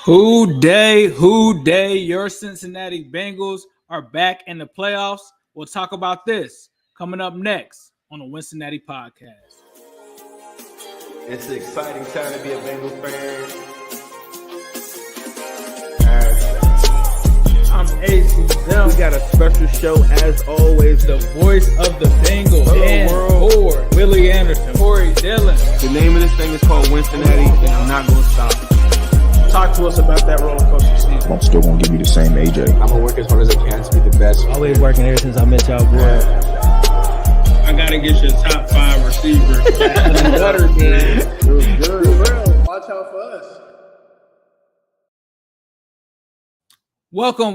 Who day, your Cincinnati Bengals are back in the playoffs. We'll talk about this coming up next on the Wincinnati podcast. It's an exciting time to be a Bengals fan. I'm AC. We got a special show as always. The voice of the Bengals and for Willie Anderson, Corey Dillon. The name of this thing is called Wincinnati, and I'm not going to stop. Talk to us about that roller coaster season. I'm still going to give you the same AJ. I'm going to work as hard as I can to be the best. Always working ever since I met y'all, boy. I got to get you a top 5 receiver. Better, man. Good. Watch out for us. Welcome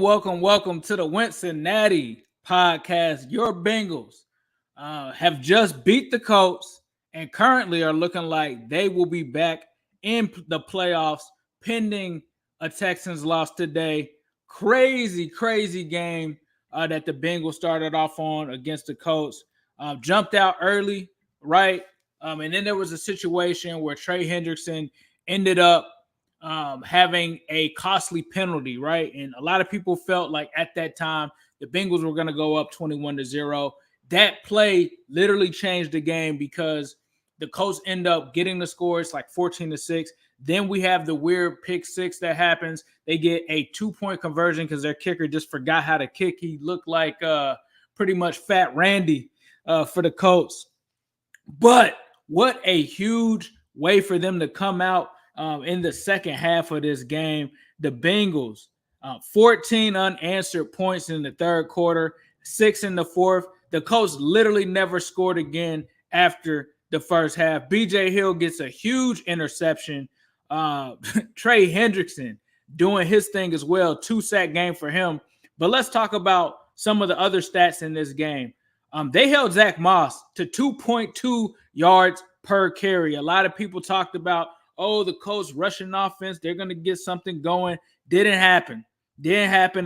to the Wincinnati podcast. Your Bengals have just beat the Colts and currently are looking like they will be back in the playoffs pending a Texans loss today. Crazy game that the Bengals started off on against the Colts. Jumped out early, right? And then there was a situation where Trey Hendrickson ended up having a costly penalty, right? And a lot of people felt like at that time the Bengals were going to go up 21-0. That play literally changed the game because the Colts end up getting the score. It's like 14-6. Then we have the weird pick six that happens. They get a 2-point conversion because their kicker just forgot how to kick. He looked like pretty much Fat Randy for the Colts. But what a huge way for them to come out in the second half of this game. The Bengals, 14 unanswered points in the third quarter, 6 in the fourth. The Colts literally never scored again after the first half. B.J. Hill gets a huge interception. Trey Hendrickson doing his thing as well. 2-sack game for him. But let's talk about some of the other stats in this game. They held Zach Moss to 2.2 yards per carry. A lot of people talked about, the Colts rushing offense, they're going to get something going. Didn't happen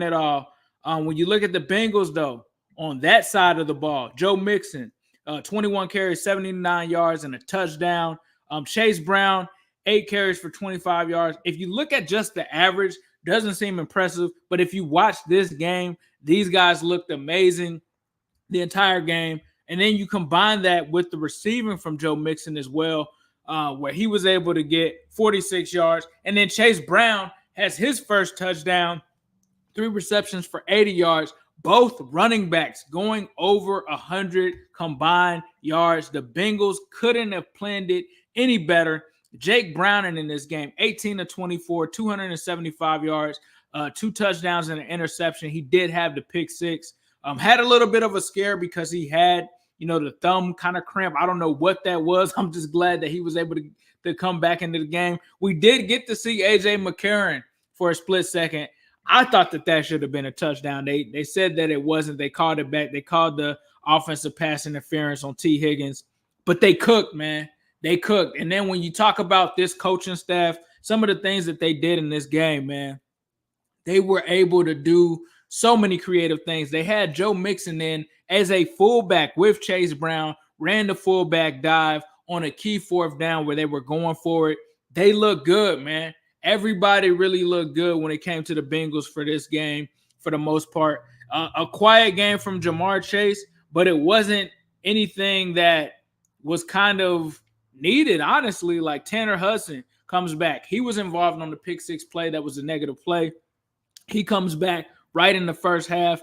at all. When you look at the Bengals, though, on that side of the ball, Joe Mixon, 21 carries, 79 yards, and a touchdown. Chase Brown, 8 carries for 25 yards. If you look at just the average, doesn't seem impressive. But if you watch this game, these guys looked amazing the entire game. And then you combine that with the receiving from Joe Mixon as well, where he was able to get 46 yards. And then Chase Brown has his first touchdown, 3 receptions for 80 yards. Both running backs going over 100 combined yards. The Bengals couldn't have planned it any better. Jake Browning in this game, 18-24, 275 yards, 2 touchdowns and an interception. He did have the pick six. Had a little bit of a scare because he had, the thumb kind of cramp. I don't know what that was. I'm just glad that he was able to come back into the game. We did get to see A.J. McCarron for a split second. I thought that should have been a touchdown. They said that it wasn't. They called it back. They called the offensive pass interference on T. Higgins. But they cooked, man. They cooked. And then when you talk about this coaching staff, some of the things that they did in this game, man, they were able to do so many creative things. They had Joe Mixon in as a fullback with Chase Brown, ran the fullback dive on a key fourth down where they were going for it. They look good, man. Everybody really looked good when it came to the Bengals for this game, for the most part. A quiet game from Jamar Chase, but it wasn't anything that was kind of needed, honestly. Like Tanner Hudson comes back. He was involved on the pick six play. That was a negative play. He comes back right in the first half,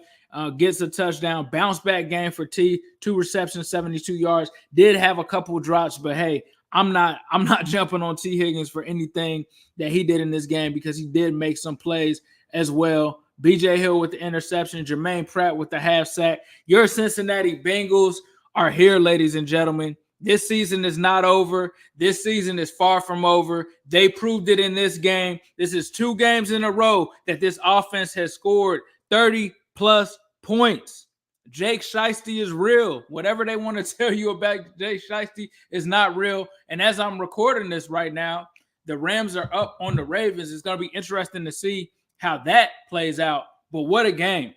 gets a touchdown, bounce back game for T, 2 receptions, 72 yards. Did have a couple of drops, but hey, I'm not jumping on T. Higgins for anything that he did in this game because he did make some plays as well. B.J. Hill with the interception, Jermaine Pratt with the half sack. Your Cincinnati Bengals are here, ladies and gentlemen. This season is not over. This season is far from over. They proved it in this game. This is 2 games in a row that this offense has scored 30-plus points. Jake Shiesty is real. Whatever they want to tell you about Jake Shiesty is not real. And as I'm recording this right now, the Rams are up on the Ravens. It's going to be interesting to see how that plays out. But what a game.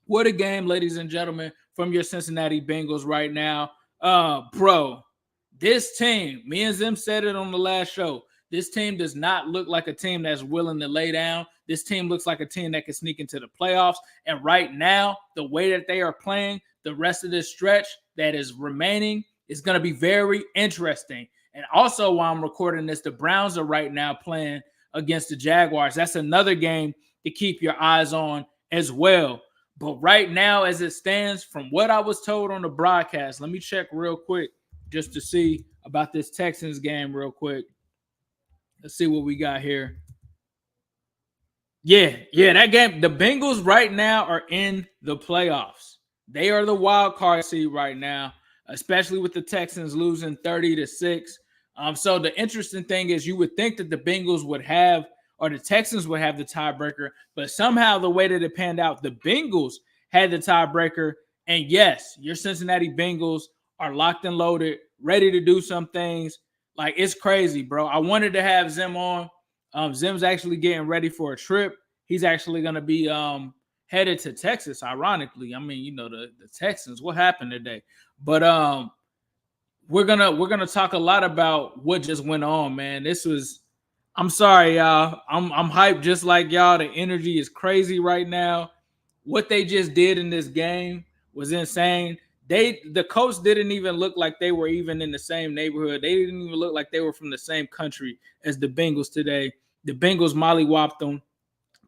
What a game, ladies and gentlemen, from your Cincinnati Bengals right now. Bro, this team, me and Zim said it on the last show, This team does not look like a team that's willing to lay down. This team looks like a team that can sneak into the playoffs. And right now, the way that they are playing, the rest of this stretch that is remaining is going to be very interesting. And also, while I'm recording this, the Browns are right now playing against the Jaguars. That's another game to keep your eyes on as well. But right now, as it stands, from what I was told on the broadcast, let me check real quick just to see about this Texans game real quick. Let's see what we got here. Yeah, that game. The Bengals right now are in the playoffs. They are the wild card seed right now, especially with the Texans losing 30-6. So the interesting thing is you would think that the Bengals would have, or the Texans would have the tiebreaker, but somehow the way that it panned out, the Bengals had the tiebreaker. And yes, your Cincinnati Bengals are locked and loaded, ready to do some things. Like, it's crazy, bro. I wanted to have Zim on. Zim's actually getting ready for a trip. He's actually going to be headed to Texas, ironically. I mean, you know, the Texans, what happened today? But we're gonna talk a lot about what just went on, man. I'm sorry, y'all. I'm hyped just like y'all. The energy is crazy right now. What they just did in this game was insane. The Colts didn't even look like they were even in the same neighborhood. They didn't even look like they were from the same country as the Bengals today. The Bengals mollywopped them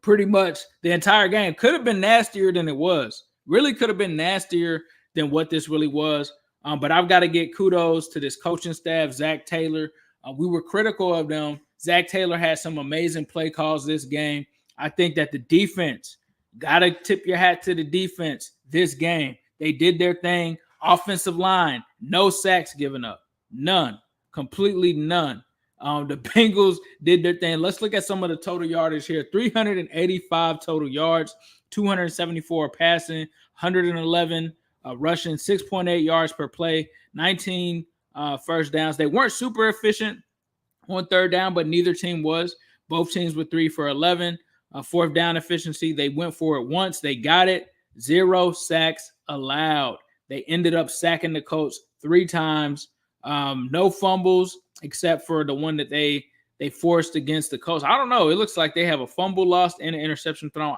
pretty much the entire game. Could have been nastier than it was. Really could have been nastier than what this really was. But I've got to get kudos to this coaching staff, Zac Taylor. We were critical of them. Zac Taylor had some amazing play calls this game. I think that the defense, got to tip your hat to the defense this game. They did their thing. Offensive line, no sacks given up. None. Completely none. The Bengals did their thing. Let's look at some of the total yardage here. 385 total yards, 274 passing, 111 rushing, 6.8 yards per play, 19 first downs. They weren't super efficient on third down, but neither team was. Both teams were 3 for 11. Fourth down efficiency, they went for it once. They got it. 0 sacks allowed. They ended up sacking the Colts 3 times. No fumbles except for the one that they forced against the Colts. I don't know. It looks like they have a fumble lost and an interception thrown.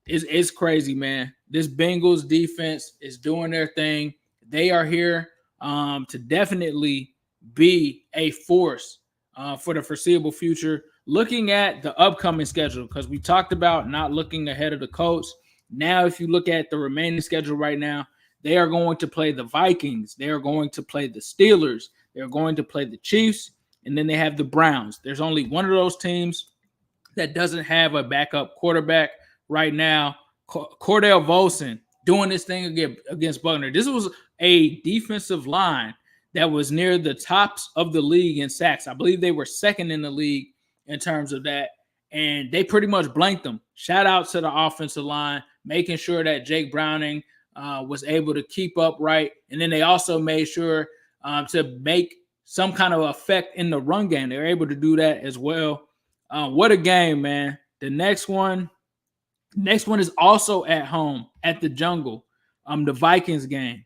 It's crazy, man. This Bengals defense is doing their thing. They are here to definitely be a force for the foreseeable future. Looking at the upcoming schedule, because we talked about not looking ahead of the Colts. Now, if you look at the remaining schedule right now, they are going to play the Vikings. They are going to play the Steelers. They're going to play the Chiefs. And then they have the Browns. There's only one of those teams that doesn't have a backup quarterback right now. Cordell Volson doing this thing against Buckner. This was a defensive line that was near the tops of the league in sacks. I believe they were second in the league in terms of that. And they pretty much blanked them. Shout out to the offensive line, making sure that Jake Browning was able to keep up right. And then they also made sure to make some kind of effect in the run game. They're able to do that as well. What a game, man. The next one is also at home at the Jungle, the Vikings game.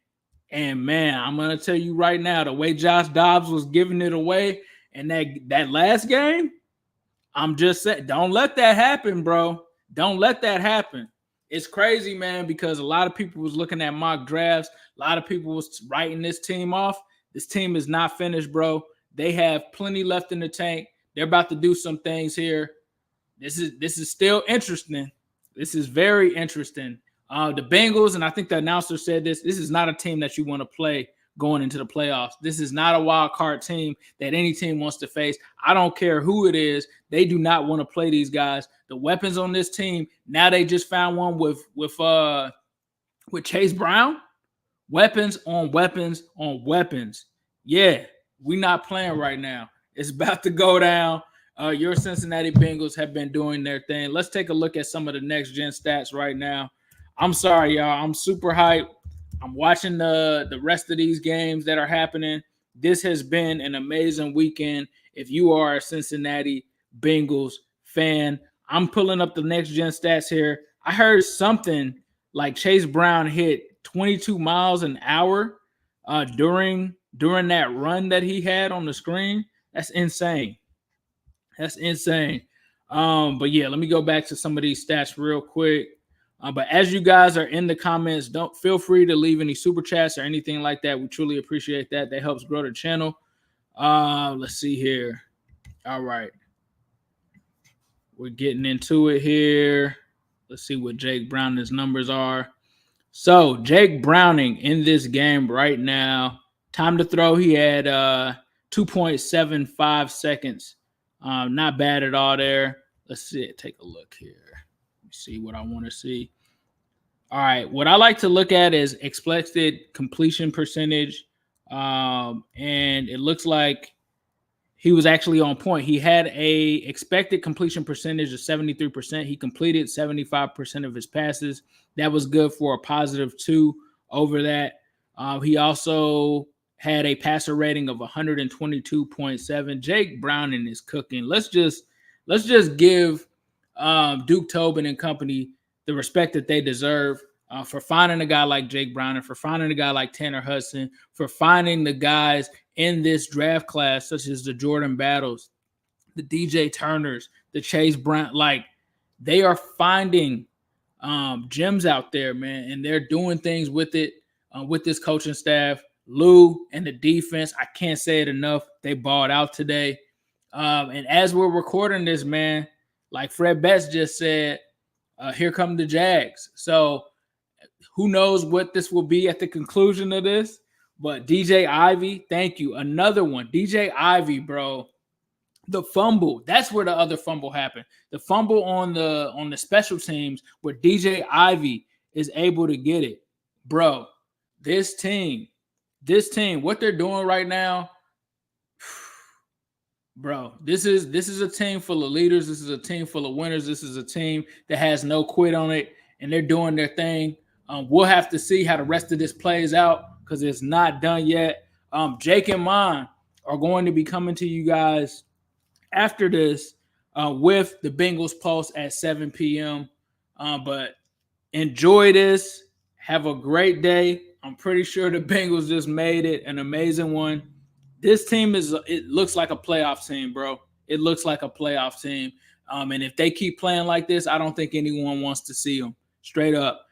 And, man, I'm going to tell you right now, the way Josh Dobbs was giving it away in that last game, I'm just saying, don't let that happen, bro. Don't let that happen. It's crazy, man, because a lot of people was looking at mock drafts. A lot of people was writing this team off. This team is not finished, bro. They have plenty left in the tank. They're about to do some things here. This is still interesting. This is very interesting. The Bengals, and I think the announcer said this is not a team that you want to play going into the playoffs. This is not a wild card team that any team wants to face. I don't care who it is. They do not want to play these guys. The weapons on this team, now they just found one with Chase Brown. Weapons on weapons on weapons. Yeah, we're not playing right now. It's about to go down. Your Cincinnati Bengals have been doing their thing. Let's take a look at some of the next-gen stats right now. I'm sorry, y'all. I'm super hyped. I'm watching the rest of these games that are happening. This has been an amazing weekend. If you are a Cincinnati Bengals fan, I'm pulling up the next-gen stats here. I heard something like Chase Brown hit 22 miles an hour during that run that he had on the screen. That's insane. That's insane. But yeah, let me go back to some of these stats real quick. But as you guys are in the comments, don't feel free to leave any super chats or anything like that. We truly appreciate that. That helps grow the channel. Let's see here. All right. We're getting into it here. Let's see what Jake Browning's numbers are. So Jake Browning in this game right now, time to throw, he had 2.75 seconds. Not bad at all there. Let's see. Take a look here. See what I want to see. All right. What I like to look at is expected completion percentage. And it looks like he was actually on point. He had a expected completion percentage of 73%. He completed 75% of his passes. That was good for a +2 over that. He also had a passer rating of 122.7. Jake Browning is cooking. Let's just give Duke Tobin and company the respect that they deserve for finding a guy like Jake Browning, for finding a guy like Tanner Hudson, for finding the guys in this draft class, such as the Jordan Battles, the DJ Turners, the Chase Brown. Like, they are finding gems out there, man, and they're doing things with it, with this coaching staff. Lou and the defense, I can't say it enough. They balled out today. And as we're recording this, man, like Fred Betts just said, here come the Jags. So who knows what this will be at the conclusion of this. But DJ Ivy, thank you. Another one. DJ Ivy, bro. The fumble. That's where the other fumble happened. The fumble on the special teams where DJ Ivy is able to get it. Bro, this team, what they're doing right now, bro, this is a team full of leaders. This is a team full of winners. This is a team that has no quit on it, and they're doing their thing. We'll have to see how the rest of this plays out because it's not done yet. Jake and Mon are going to be coming to you guys after this with the Bengals Pulse at 7 p.m. But enjoy this. Have a great day. I'm pretty sure the Bengals just made it an amazing one. This team it looks like a playoff team, bro. It looks like a playoff team. And if they keep playing like this, I don't think anyone wants to see them, straight up.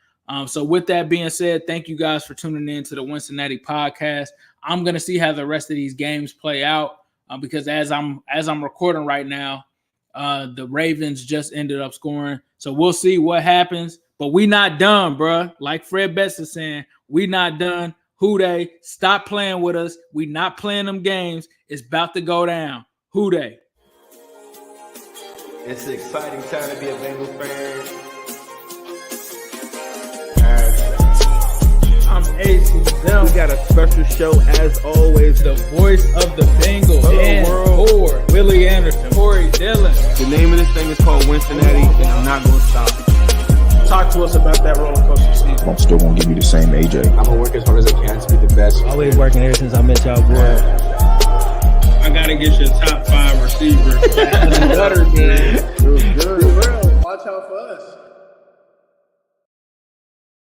So with that being said, thank you guys for tuning in to the Wincinnati podcast. I'm going to see how the rest of these games play out because as I'm recording right now, the Ravens just ended up scoring. So we'll see what happens. But we not done, bro. Like Fred Betts is saying, we not done. Who they? Stop playing with us. We not playing them games. It's about to go down. Who they? It's an exciting time to be a Bengals fan. I'm AC Zell. We got a special show as always. The voice of the Bengals. Dan Ford, Willie Anderson, Corey Dillon. The name of this thing is called Wincinnati, and I'm not going to stop. Talk to us about that roller coaster season. I'm still gonna give you the same AJ. I'm gonna work as hard as I can to be the best. Always working ever since I met y'all, boy. I gotta get you a top 5 receiver. Better, man. Watch out for us.